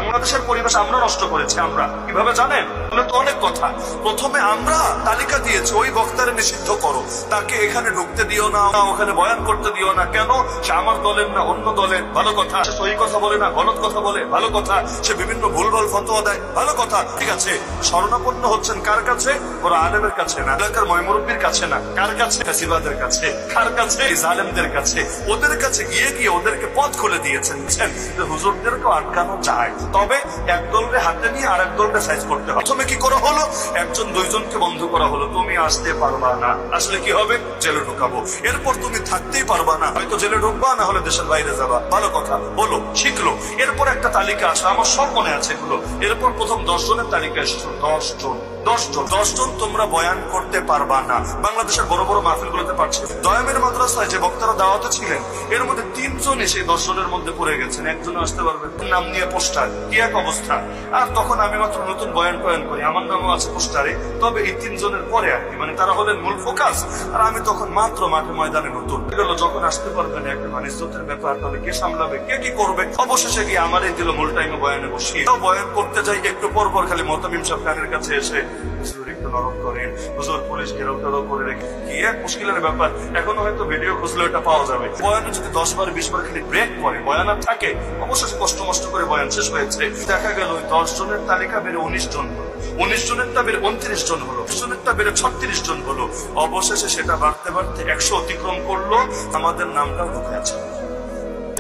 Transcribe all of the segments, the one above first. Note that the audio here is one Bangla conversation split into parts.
বাংলাদেশের পরিবেশ আমরা নষ্ট করেছি। আমরা কিভাবে জানেন? তো অনেক কথা। প্রথমে আমরা তালিকা দিয়েছি, ওই বক্তারে নিষিদ্ধ করো, তাকে এখানে ঢুকতে দিও না, ওখানে বয়ান করতে দিও না। কেন? সে আমার দলের না অন্য দলের। ভালো কথা। সে সহি কথা বলে না, গলত কথা বলে। ভালো কথা। সে বিভিন্ন ভুলভাল ফতোয়া দেয়। ভালো কথা। ঠিক আছে, শরণাপন্ন হচ্ছেন কার কাছে? ওরা আলেমের কাছে না, এলাকার ময়মুরব্বির কাছে না, কার কাছে? কাসিবাদের কাছে। কার কাছে? জালেমদের কাছে। ওদের কাছে গিয়ে গিয়ে ওদেরকে পথ খুলে দিয়েছেন। হুজুরদেরকেও আটকানো যায়, তবে এক দলরে হাতে নিয়ে আর এক দলরে সাইজ করতে হবে। প্রথমে কি করা হলো? একজন দুইজনকে বন্ধ করা হলো, তুমি আসতে পারবা না, আসলে কি হবে? জেলে ঢুকাবো। এরপর তুমি থাকতেই পারবা না, হয়তো জেলে ঢুকবা, না হলে দেশের বাইরে যাবা। ভালো কথা, বলো, শিখলো। এরপর একটা তালিকা আসে, আমার সব মনে আছে এগুলো। এরপর প্রথম 10 জনের তালিকা এসেছিল। 10 জন তোমরা বয়ান করতে পারবা না। বাংলাদেশের বড় বড় মাহফিল গুলোতে পারছে। দয়ামের মাদ্রাসায় যে বক্তারা দাওয়াতে ছিলেন, এর মধ্যে 3 জনই সেই 10 জনের মধ্যে পড়ে গেছেন। একজন আসতে পারবে, নাম নিয়ে পোস্টার, কি এক অবস্থা। আর তখন আমি মাত্র নতুন বয়ান করি, আমার নামও আছে পোস্টারে। তবে এই 3 জনের পরে আর কি, মানে তারা হলেন মূল ফোকাস, আর আমি তখন মাত্র মাঠে ময়দানে নতুন। যখন আসতে পারবেন একটা ইজ্জতের ব্যাপার, তাহলে কে সামলাবে, কে কি করবে? অবশেষে গিয়ে আমারই দিল মূল টাইমে বয়ানে বসিয়ে। বয়ান করতে যাই, একটু পর পর খালি মোতামিম সাহেব কানের কাছে এসে একটু নরম করেন, হুজুর পুলিশ ঘেরাও টেরাও করে রেখে, কি এক মুশকিলের ব্যাপার। এখনো হয়তো ভিডিও খুঁজলে এটা পাওয়া যাবে। বয়ানে যদি 10 বার 20 বার খালি ব্রেক করে, বয়ান আর থাকে। অবশেষে কষ্ট মষ্ট করে বয়ান শেষ হয়েছে। দেখা গেল ওই 10 জনের তালিকা বেড়ে 19 জন হলো, 19 জনেরটা বেড়ে 29 জন হলো, 20 জনেরটা বেড়ে 36 জন হলো। অবশেষে সেটা বাড়তে বাড়তে 100 অতিক্রম করলো। আমাদের নামটাও ঢুকে আছে।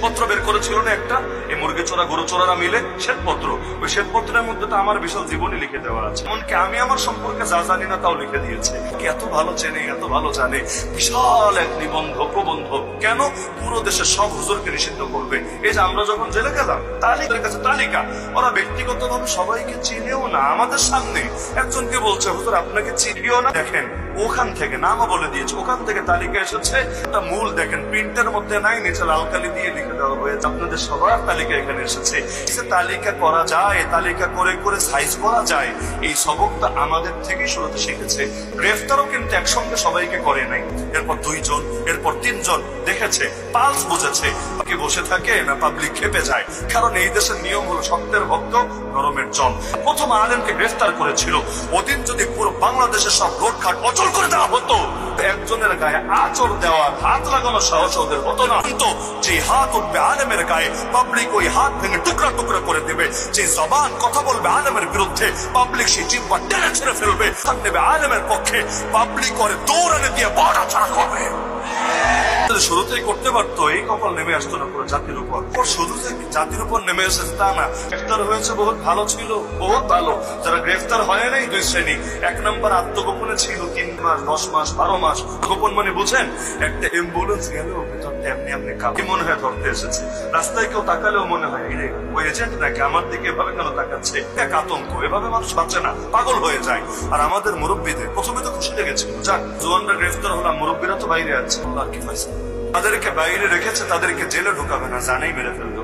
পত্র বের করেছিল না একটা, এই মুরগি চোরা গরু চোরারা মিলে শ্বেতপত্র। ওই শ্বেতপত্রের মধ্যে তো আমার বিশাল জীবনী লিখে দেওয়া আছে। এমনকি আমি আমার সম্পর্কে যা জানি না তাও লিখে দিয়েছে। এত ভালো চেনে, এত ভালো জানে। বিশাল এক নিবন্ধ, প্রবন্ধ। কেন? পুরো দেশের সব হুজুরকে নিষিদ্ধ করবে। এই যে আমরা যখন জেলে গেলাম, তালিকার কাছে তালিকা, ওরা ব্যক্তিগত ভাবে সবাইকে চিনেও না। আমাদের সামনে একজনকে বলছে, হুজুর আপনাকে চিনিও না। দেখেন, ওখান থেকে নামও বলে দিয়েছে, ওখান থেকে তালিকা এসেছে। একটা মূল দেখেন, প্রিন্টের মধ্যে নাই, নিচে লাল কালি দিয়ে লিখে দেওয়া হয়েছে। আপনাদের সবার তালিকা এখানে এসেছে। তালিকা করা যায়, তালিকা করে করে সাইজ করা যায়। এই সবকটা আমাদের থেকেই শুরুতে শিখেছে। গ্রেফতারও কিন্তু একসঙ্গে সবাইকে করে নাই। এরপর 2 জন, এরপর 3 জন। দেখেছে, পালস বুঝেছে। বাকি বসে থাকে না, পাবলিক খেপে যায়। কারণ এই দেশের নিয়ম হলো শক্তের ভক্ত, নরমের জম। প্রথম আলেমকে গ্রেফতার করেছিল। ওদিন যদি পুরো বাংলাদেশের সব রোডঘাট অচল করে দেওয়া হতো, একজনের গায়ে আঁচড় দেওয়া, হাত লাগানো সাহস ওদের হতো না। কিন্তু যে হাত উঠবে আলেমের গায়ে, পাবলিক ওই হাত ভেঙে টুকরা টুকরা করে দেবে। যে জবান কথা বলবে আলেমের বিরুদ্ধে, পাবলিক সেই জিহ্বা টেনে ছেড়ে ফেলবে। নেবে আলেমের পক্ষে, পাবলিক করে দৌড়ানে দিয়ে বাড়া ছাড়া করবে। শুরুতেই করতে পারতো, এই কপাল নেমে আসতো না পুরো জাতির উপর। শুধু যে জাতির উপর নেমে এসেছে তা না। গ্রেফতার হয়েছে, বহুত ভালো ছিল, বহুত ভালো। যারা গ্রেফতার হয় নাই 2 শ্রেণী। 1 নম্বর আত্মগোপনে ছিল 3 মাস, 10 মাস, 12 মাস। গোপন মানে বুঝেন, একটা অ্যাম্বুলেন্স গেল ভিতরটা এমনি এমনি কাকে মনে হয় ধরতে এসেছে। রাস্তায় কেউ তাকালেও মনে হয় এই রে ওই এজেন্ট নাকি, আমার দিকে এভাবে কেন তাকাচ্ছে। এক আতঙ্ক। এভাবে মানুষ বাঁচে না, পাগল হয়ে যায়। আর আমাদের মুরব্বীদের প্রথমে তো খুশি লেগেছিল, যাক জোয়ানরা গ্রেফতার হলাম, মুরব্বীরা তো বাইরে আছে, আল্লাহ কি পাইছে। তাদেরকে বাইরে রেখেছে, তাদেরকে জেলে ঢোকাবে না, জানেই মেরে ফেলবে।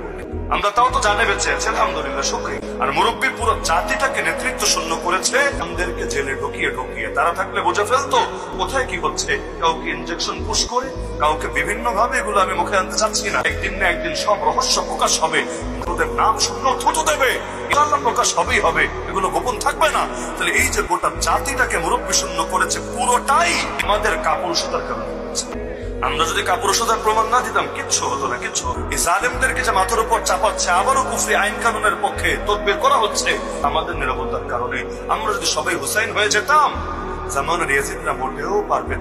আমরা তাও তো জানে বেঁচে আছি, আলহামদুলিল্লাহ, শুকরিয়া। আর মুরব্বী পুরো জাতিটাকে নেতৃত্ব শূন্য করেছে। আমাদেরকে জেলে ঢুকিয়ে তারা থাকলে বুঝে ফেলতো কোথায় কি হচ্ছে। কাউকে ইনজেকশন পুশ করে, কাউকে বিভিন্ন ভাবে, এগুলো আমি মুখে আনতে চাচ্ছি না। একদিন না একদিন সব রহস্য প্রকাশ হবে। ওদের নাম শূন্য থুতু দেবে, ইনশাআল্লাহ প্রকাশ হবেই হবে, এগুলো গোপন থাকবে না। তাহলে এই যে গোটা জাতিটাকে মুরব্বী শূন্য করেছে, পুরোটাই আমাদের কাপুরুষতার কারণে। আমরা যদি কাপুরুষতার প্রমাণ না দিতাম, কিচ্ছু হতো না, কিচ্ছু। এই জালেমদেরকে যে মাথার উপর চাপাচ্ছে, আবারও কুফরি আইন কানুনের পক্ষে তদবির করা হচ্ছে আমাদের নিরাপত্তার কারণে। আমরা যদি সবাই হুসাইন হয়ে যেতাম, জামানের ইয়াজিদরা মোটেও পারবে